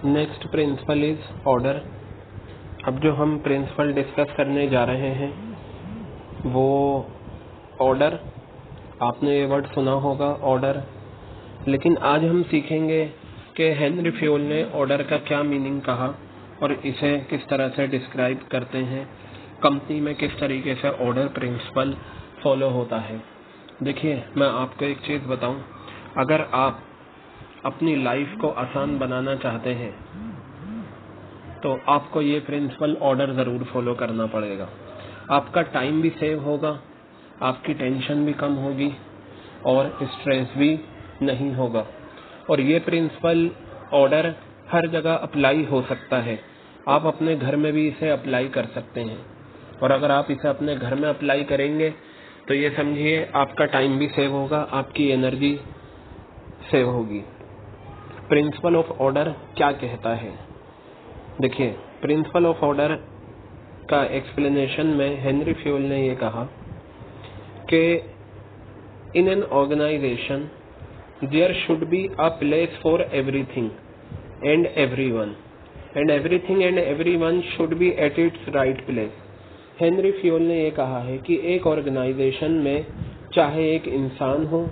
Next principle is order. अब जो हम प्रिंसिपल डिस्कस करने जा रहे हैं वो ऑर्डर। आपने ये वर्ड सुना होगा ऑर्डर, लेकिन आज हम सीखेंगे कि हेनरी फ्योल ने ऑर्डर का क्या मीनिंग कहा और इसे किस तरह से डिस्क्राइब करते हैं, कंपनी में किस तरीके से ऑर्डर प्रिंसिपल फॉलो होता है। देखिए, मैं आपको एक चीज़ बताऊं, अगर आप अपनी लाइफ को आसान बनाना चाहते हैं तो आपको ये प्रिंसिपल ऑर्डर ज़रूर फॉलो करना पड़ेगा। आपका टाइम भी सेव होगा, आपकी टेंशन भी कम होगी और स्ट्रेस भी नहीं होगा। और ये प्रिंसिपल ऑर्डर हर जगह अप्लाई हो सकता है। आप अपने घर में भी इसे अप्लाई कर सकते हैं, और अगर आप इसे अपने घर में अप्लाई करेंगे तो ये समझिए आपका टाइम भी सेव होगा, आपकी एनर्जी सेव होगी। प्रिंसिपल ऑफ ऑर्डर क्या कहता है? देखिए, प्रिंसिपल ऑफ ऑर्डर का एक्सप्लेनेशन में हेनरी फ्योल ने ये कहा कि in an organisation there should be a place for everything and everyone, and everything and everyone should be at its right place. Henri Fayol ने ये कहा है कि एक ऑर्गेनाइजेशन में चाहे एक इंसान हो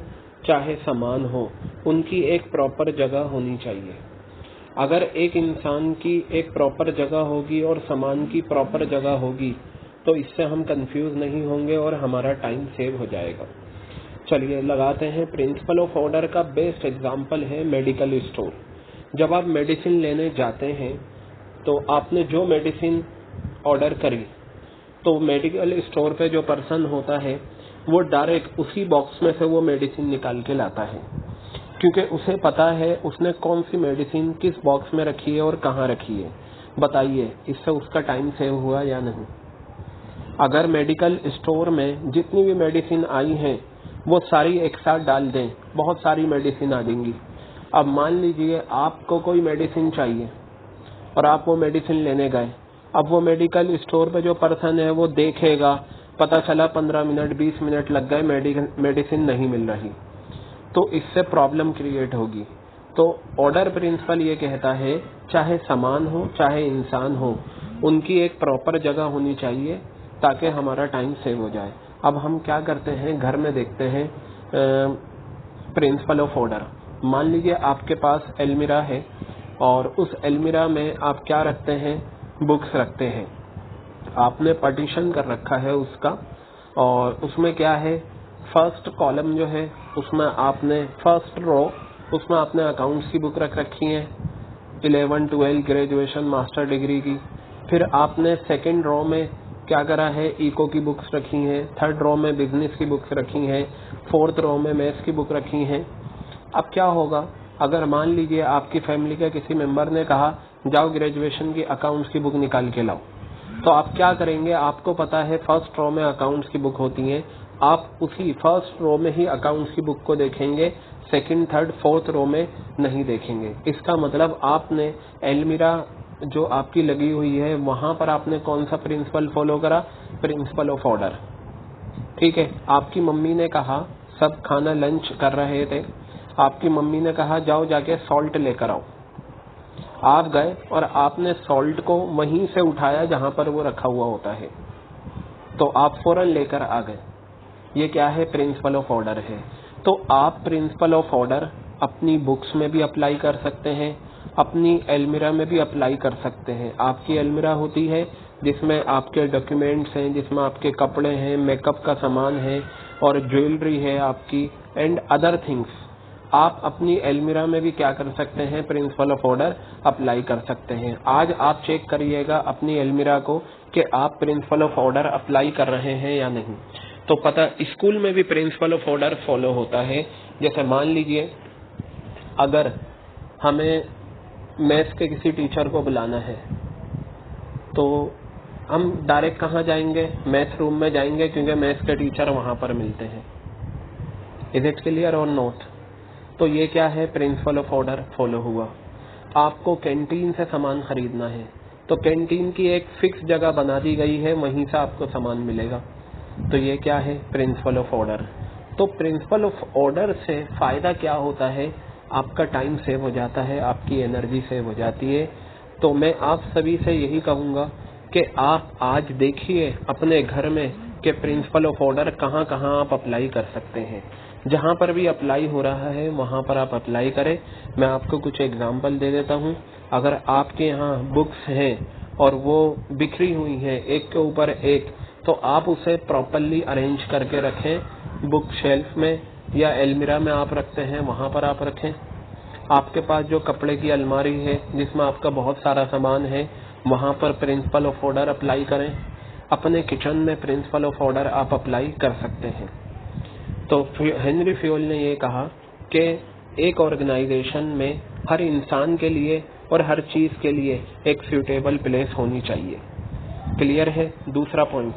चाहे सामान हो, उनकी एक प्रॉपर जगह होनी चाहिए। अगर एक इंसान की एक प्रॉपर जगह होगी और सामान की प्रॉपर जगह होगी तो इससे हम कंफ्यूज नहीं होंगे और हमारा टाइम सेव हो जाएगा। चलिए लगाते हैं। प्रिंसिपल ऑफ ऑर्डर का बेस्ट एग्जांपल है मेडिकल स्टोर। जब आप मेडिसिन लेने जाते हैं तो आपने जो मेडिसिन ऑर्डर करी तो मेडिकल स्टोर पे जो पर्सन होता है वो डायरेक्ट उसी बॉक्स में से वो मेडिसिन निकाल के लाता है, क्योंकि उसे पता है उसने कौन सी मेडिसिन किस बॉक्स में रखी है और कहाँ रखी है। बताइए, इससे उसका टाइम सेव हुआ या नहीं? अगर मेडिकल स्टोर में जितनी भी मेडिसिन आई हैं वो सारी एक साथ डाल दें, बहुत सारी मेडिसिन आ जाएंगी। अब मान लीजिए आपको कोई मेडिसिन चाहिए और आप वो मेडिसिन लेने गए। अब वो मेडिकल स्टोर पे जो पर्सन है वो देखेगा, पता चला 15 मिनट 20 मिनट लग गए, मेडिसिन नहीं मिल रही, तो इससे प्रॉब्लम क्रिएट होगी। तो ऑर्डर प्रिंसिपल ये कहता है चाहे सामान हो चाहे इंसान हो, उनकी एक प्रॉपर जगह होनी चाहिए ताकि हमारा टाइम सेव हो जाए। अब हम क्या करते हैं, घर में देखते हैं प्रिंसिपल ऑफ ऑर्डर। मान लीजिए आपके पास अलमीरा है और उस अलमीरा में आप क्या रखते हैं, बुक्स रखते हैं। आपने पार्टीशन कर रखा है उसका, और उसमें क्या है, फर्स्ट कॉलम जो है उसमें आपने फर्स्ट रो उसमें आपने अकाउंट्स की बुक रख रखी है, 11, 12 ग्रेजुएशन मास्टर डिग्री की। फिर आपने सेकंड रो में क्या करा है, इको की बुक्स रखी हैं। थर्ड रो में बिजनेस की बुक्स रखी हैं। फोर्थ रो में मैथ्स की बुक रखी हैं। अब क्या होगा, अगर मान लीजिए आपकी फैमिली के किसी मेंबर ने कहा जाओ ग्रेजुएशन की अकाउंट्स की बुक निकाल के लाओ, तो आप क्या करेंगे? आपको पता है फर्स्ट रो में अकाउंट्स की बुक होती है, आप उसी फर्स्ट रो में ही अकाउंट्स की बुक को देखेंगे, सेकंड थर्ड फोर्थ रो में नहीं देखेंगे। इसका मतलब आपने अलमीरा जो आपकी लगी हुई है वहां पर आपने कौन सा प्रिंसिपल फॉलो करा? Principal of order. ठीक है, आपकी मम्मी ने कहा, सब खाना लंच कर रहे थे, आपकी मम्मी ने कहा जाओ जाके सॉल्ट लेकर आओ। आप गए और आपने सॉल्ट को वहीं से उठाया जहां पर वो रखा हुआ होता है, तो आप फौरन लेकर आ गए। ये क्या है? प्रिंसिपल ऑफ ऑर्डर है। तो आप प्रिंसिपल ऑफ ऑर्डर अपनी बुक्स में भी अप्लाई कर सकते हैं, अपनी अलमीरा में भी अप्लाई कर सकते हैं। आपकी अलमीरा होती है जिसमें आपके डॉक्यूमेंट्स हैं, जिसमें आपके कपड़े हैं, मेकअप का सामान है और ज्वेलरी है आपकी एंड अदर थिंग्स। आप अपनी अलमीरा में भी क्या कर सकते हैं? प्रिंसिपल ऑफ ऑर्डर अप्लाई कर सकते हैं। आज आप चेक करिएगा अपनी अलमीरा को कि आप प्रिंसिपल ऑफ ऑर्डर अप्लाई कर रहे हैं या नहीं। तो पता, स्कूल में भी प्रिंसिपल ऑफ ऑर्डर फॉलो होता है। जैसे मान लीजिए अगर हमें मैथ्स के किसी टीचर को बुलाना है तो हम डायरेक्ट कहाँ जाएंगे? मैथ्स रूम में जाएंगे, क्योंकि मैथ्स के टीचर वहां पर मिलते हैं। इज इट क्लियर और नॉट? तो ये क्या है? प्रिंसिपल ऑफ ऑर्डर फॉलो हुआ। आपको कैंटीन से सामान खरीदना है तो कैंटीन की एक फिक्स जगह बना दी गई है, वहीं से आपको सामान मिलेगा। तो ये क्या है? Principal of order. तो प्रिंसिपल ऑफ ऑर्डर से फायदा क्या होता है? आपका टाइम सेव हो जाता है, आपकी एनर्जी सेव हो जाती है। तो मैं आप सभी से यही कहूँगा कि आप आज देखिए अपने घर में कि प्रिंसिपल ऑफ ऑर्डर कहाँ कहाँ आप अप्लाई कर सकते हैं। जहाँ पर भी अप्लाई हो रहा है वहाँ पर आप अप्लाई करें। मैं आपको कुछ एग्जाम्पल दे देता हूँ। अगर आपके यहाँ बुक्स हैं और वो बिखरी हुई हैं एक के ऊपर एक, तो आप उसे प्रॉपरली अरेंज करके रखें बुक शेल्फ में, या अलमीरा में आप रखते हैं वहाँ पर आप रखें। आपके पास जो कपड़े की अलमारी है जिसमें आपका बहुत सारा सामान है, वहाँ पर प्रिंसिपल ऑफ ऑर्डर अप्लाई करें। अपने किचन में प्रिंसिपल ऑफ ऑर्डर आप अप्लाई कर सकते हैं। तो हेनरी फ्यूल ने ये कहा कि एक ऑर्गेनाइजेशन में हर इंसान के लिए और हर चीज के लिए एक सूटेबल प्लेस होनी चाहिए। क्लियर है? दूसरा point,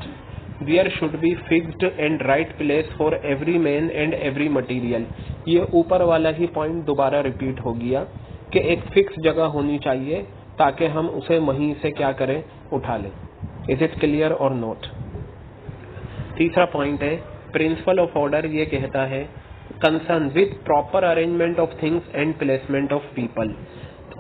there should be fixed and right place for every man and every material. ये ऊपर वाला ही पॉइंट दोबारा रिपीट हो गया कि एक फिक्स जगह होनी चाहिए ताकि हम उसे वहीं से क्या करें, उठा लें। इज इट क्लियर और नॉट? तीसरा पॉइंट है, प्रिंसिपल ऑफ ऑर्डर ये कहता है concern with proper arrangement of things and placement of people.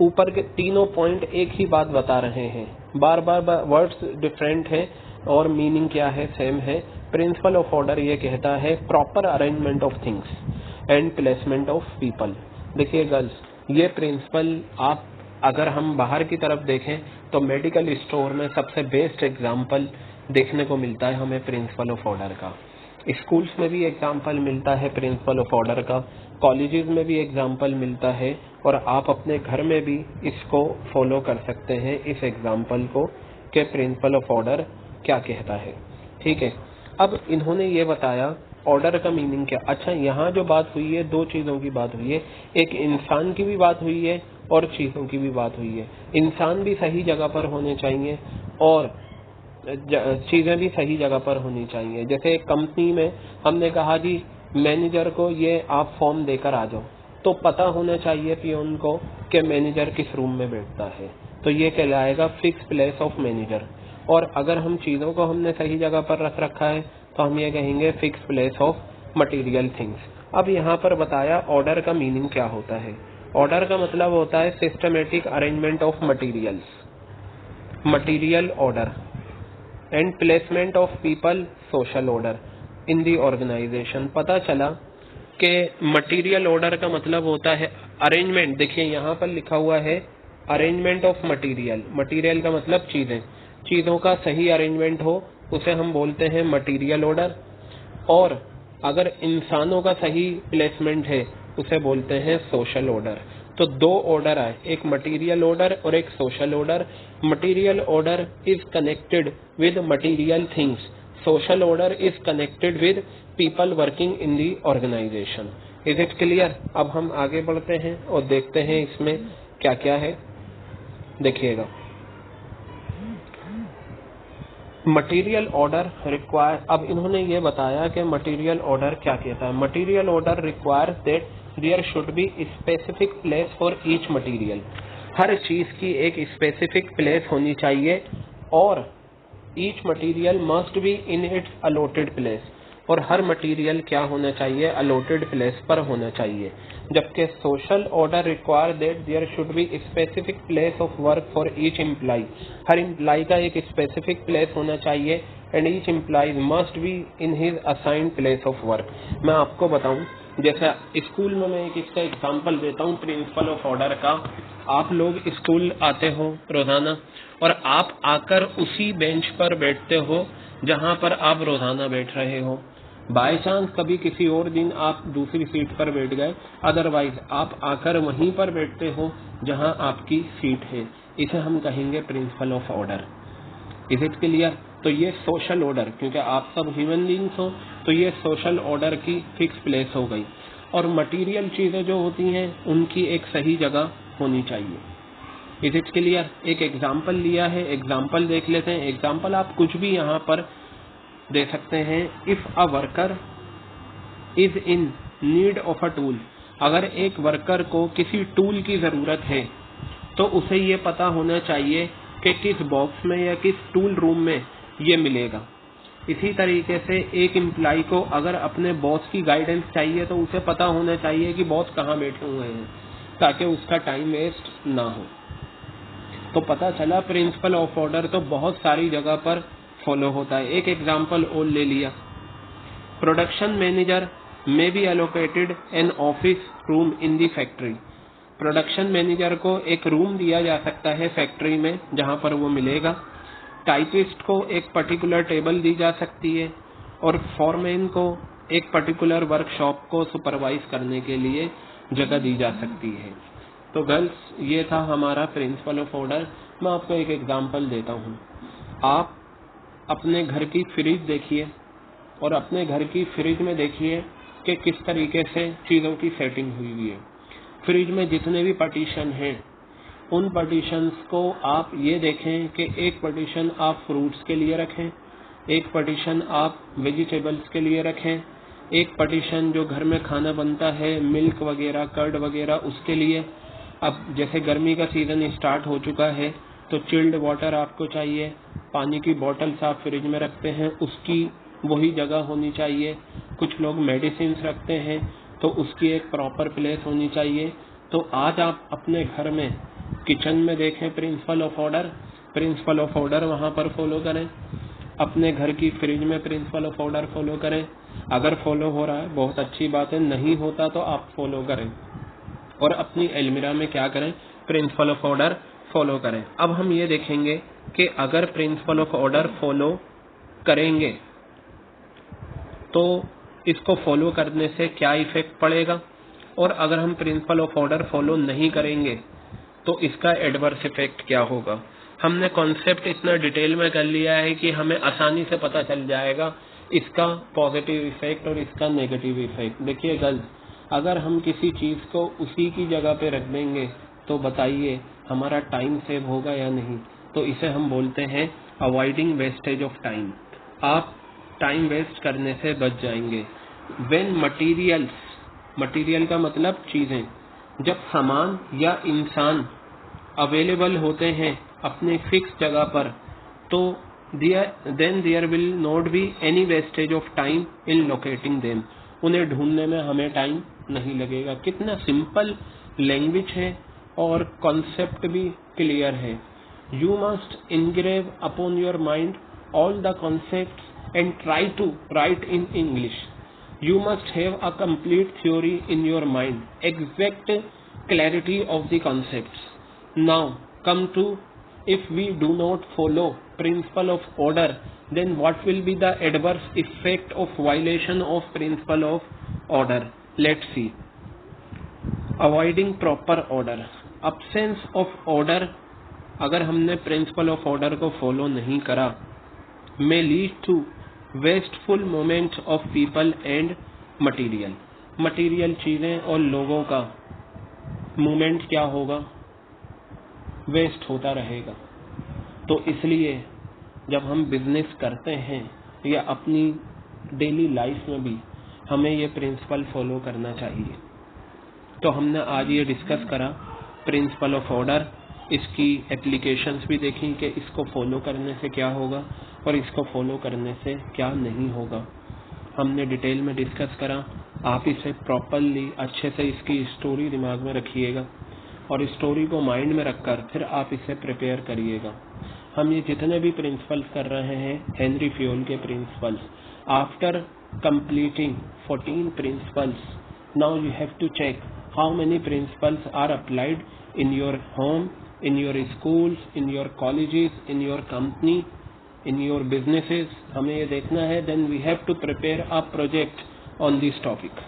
ऊपर के तीनों पॉइंट एक ही बात बता रहे हैं, बार बार वर्ड्स डिफरेंट है और मीनिंग क्या है, सेम है। प्रिंसिपल ऑफ ऑर्डर ये कहता है proper arrangement of things and placement of people. देखिए गर्ल्स, ये प्रिंसिपल आप अगर हम बाहर की तरफ देखें तो मेडिकल स्टोर में सबसे बेस्ट एग्जाम्पल देखने को मिलता है हमें प्रिंसिपल ऑफ ऑर्डर का। स्कूल्स में भी एग्जाम्पल मिलता है प्रिंसिपल ऑफ ऑर्डर का, कॉलेजेस में भी एग्जाम्पल मिलता है, और आप अपने घर में भी इसको फॉलो कर सकते हैं, इस एग्जाम्पल को, कि प्रिंसिपल ऑफ ऑर्डर क्या कहता है। ठीक है, अब इन्होंने ये बताया ऑर्डर का मीनिंग क्या। अच्छा, यहाँ जो बात हुई है दो चीजों की बात हुई है, एक इंसान की भी बात हुई है और चीजों की भी बात हुई है। इंसान भी सही जगह पर होने चाहिए और चीजें भी सही जगह पर होनी चाहिए। जैसे एक कंपनी में हमने कहा जी मैनेजर को ये आप फॉर्म देकर आ जाओ, तो पता होना चाहिए पियोन को कि मैनेजर किस रूम में बैठता है, तो ये कहलाएगा फिक्स प्लेस ऑफ मैनेजर। और अगर हम चीजों को हमने सही जगह पर रख रखा है तो हम ये कहेंगे fix place of material things. अब यहाँ पर बताया ऑर्डर का मीनिंग क्या होता है। ऑर्डर का मतलब होता है systematic arrangement of materials, material order, and placement of people, social order in the organisation. पता चला कि मटेरियल ऑर्डर का मतलब होता है अरेंजमेंट। देखिए यहाँ पर लिखा हुआ है अरेंजमेंट ऑफ मटेरियल। मटेरियल का मतलब चीजें, चीजों का सही अरेंजमेंट हो उसे हम बोलते हैं मटेरियल ऑर्डर, और अगर इंसानों का सही प्लेसमेंट है उसे बोलते हैं सोशल ऑर्डर। तो दो ऑर्डर आए, एक मटेरियल ऑर्डर और एक social order. Material order is connected with material things, social order is connected with people working in the organisation. Is it clear? अब हम आगे बढ़ते हैं और देखते हैं इसमें क्या क्या है। देखिएगा, मटेरियल ऑर्डर रिक्वायर, अब इन्होंने ये बताया कि मटेरियल ऑर्डर क्या कहता है। Material order requires that there should be specific place for each material. हर चीज की एक स्पेसिफिक प्लेस होनी चाहिए, और each material must be in its allotted place, और हर मटेरियल क्या होना चाहिए, अलॉटेड प्लेस पर होना चाहिए। जबकि social order require that there should be specific place of work for each employee. हर एम्प्लॉय का एक स्पेसिफिक प्लेस होना चाहिए, and each employee must be in his assigned place of work. मैं आपको बताऊं, जैसा स्कूल में मैं एक इसका एग्जांपल देता हूं प्रिंसिपल ऑफ ऑर्डर का। आप लोग स्कूल आते हो रोजाना और आप आकर उसी बेंच पर बैठते हो जहां पर आप रोजाना बैठ रहे हो। बाय चांस कभी किसी और दिन आप दूसरी सीट पर बैठ गए, अदरवाइज आप आकर वहीं पर बैठते हो जहां आपकी सीट है। इसे हम कहेंगे principal of order. Is it clear? तो ये सोशल ऑर्डर, क्योंकि आप सब ह्यूमन बींग्स हो तो ये सोशल ऑर्डर की फिक्स प्लेस हो गई। और मटेरियल चीजें जो होती हैं उनकी एक सही जगह होनी चाहिए। Is it clear? एक एग्जाम्पल लिया है, एग्जाम्पल देख लेते हैं। एग्जाम्पल आप कुछ भी यहाँ पर दे सकते हैं। If a worker is in need of a tool, अगर एक वर्कर को किसी टूल की जरूरत है तो उसे ये पता होना चाहिए कि किस बॉक्स में या किस टूल रूम में ये मिलेगा। इसी तरीके से एक एम्प्लॉय को अगर अपने बॉस की गाइडेंस चाहिए तो उसे पता होना चाहिए कि बॉस कहाँ बैठे हुए हैं। ताकि उसका टाइम वेस्ट ना हो। तो पता चला प्रिंसिपल ऑफ ऑर्डर तो बहुत सारी जगह पर फॉलो होता है। एक एग्जांपल और ले लिया, production manager may be allocated an office room in the factory. Production manager को एक रूम दिया जा सकता है फैक्ट्री में जहां पर वो मिलेगा। टाइपिस्ट को एक पर्टिकुलर टेबल दी जा सकती है और फॉरमैन को एक पर्टिकुलर वर्कशॉप को सुपरवाइज करने के लिए जगह दी जा सकती है। तो गर्ल्स, ये था हमारा प्रिंसिपल ऑफ ऑर्डर। मैं आपको एक एग्जांपल देता हूँ। आप अपने घर की फ्रिज देखिए और अपने घर की फ्रिज में देखिए कि किस तरीके से चीजों की सेटिंग हुई हुई है। फ्रिज में जितने भी पार्टीशन हैं, उन पार्टीशंस को आप ये देखें कि एक पार्टीशन आप फ्रूट्स के लिए रखें, एक पार्टीशन आप वेजिटेबल्स के लिए रखें, एक पार्टीशन जो घर में खाना बनता है मिल्क वगैरह कर्ड वगैरह उसके लिए। अब जैसे गर्मी का सीजन स्टार्ट हो चुका है तो चिल्ड वाटर आपको चाहिए, पानी की बॉटल्स आप फ्रिज में रखते हैं उसकी वही जगह होनी चाहिए। कुछ लोग मेडिसिन रखते हैं तो उसकी एक प्रॉपर प्लेस होनी चाहिए। तो आज आप अपने घर में किचन में देखें principal of order, principal of order वहां पर फॉलो करें। अपने घर की फ्रिज में प्रिंसिपल ऑफ ऑर्डर फॉलो करें। अगर फॉलो हो रहा है बहुत अच्छी बात है, नहीं होता तो आप फॉलो करें। और अपनी अलमीरा में क्या करें, प्रिंसिपल ऑफ ऑर्डर फॉलो करें। अब हम ये देखेंगे कि अगर प्रिंसिपल ऑफ ऑर्डर फॉलो करेंगे तो इसको फॉलो करने से क्या इफेक्ट पड़ेगा, और अगर हम प्रिंसिपल ऑफ ऑर्डर फॉलो नहीं करेंगे तो इसका एडवर्स इफेक्ट क्या होगा। हमने कॉन्सेप्ट इतना डिटेल में कर लिया है कि हमें आसानी से पता चल जाएगा इसका पॉजिटिव इफेक्ट और इसका नेगेटिव इफेक्ट। देखिए गर्ल्स, अगर हम किसी चीज को उसी की जगह पे रख देंगे तो बताइए हमारा टाइम सेव होगा या नहीं। तो इसे हम बोलते हैं अवॉइडिंग वेस्टेज ऑफ टाइम। आप टाइम वेस्ट करने से बच जाएंगे। व्हेन मटीरियल्स, मटीरियल का मतलब चीजें, जब सामान या इंसान अवेलेबल होते हैं अपने फिक्स जगह पर, तो then there will not be any wastage of time in locating them. उन्हें ढूंढने में हमें टाइम नहीं लगेगा। कितना सिंपल लैंग्वेज है और कॉन्सेप्ट भी क्लियर है। You must engrave upon your mind all the concepts and try to write in English. You must have a complete theory in your mind, exact clarity of the concepts. Now come to, if we do not follow principle of order, then what will be the adverse effect of violation of principle of order? Let's see. Avoiding proper order, absence of order, अगर हमने principle of order को follow नहीं करा, may lead to wasteful movement of people and material. Material चीजें और लोगों का movement क्या होगा, वेस्ट होता रहेगा। तो इसलिए जब हम बिजनेस करते हैं या अपनी डेली लाइफ में भी हमें ये प्रिंसिपल फॉलो करना चाहिए। तो हमने आज ये डिस्कस करा प्रिंसिपल ऑफ ऑर्डर, इसकी एप्लीकेशंस भी देखी कि इसको फॉलो करने से क्या होगा और इसको फॉलो करने से क्या नहीं होगा। हमने डिटेल में डिस्कस करा। आप इसे प्रॉपरली अच्छे से इसकी स्टोरी दिमाग में रखिएगा और स्टोरी को माइंड में रखकर फिर आप इसे प्रिपेयर करिएगा। हम ये जितने भी प्रिंसिपल्स कर रहे हैं हेनरी फ्योल के principles, after completing 14 principles, now you have to check how many principles are applied in your home, in your schools, in your colleges, in your company, in your businesses. हमें ये देखना है, then we have to prepare a project on this topic.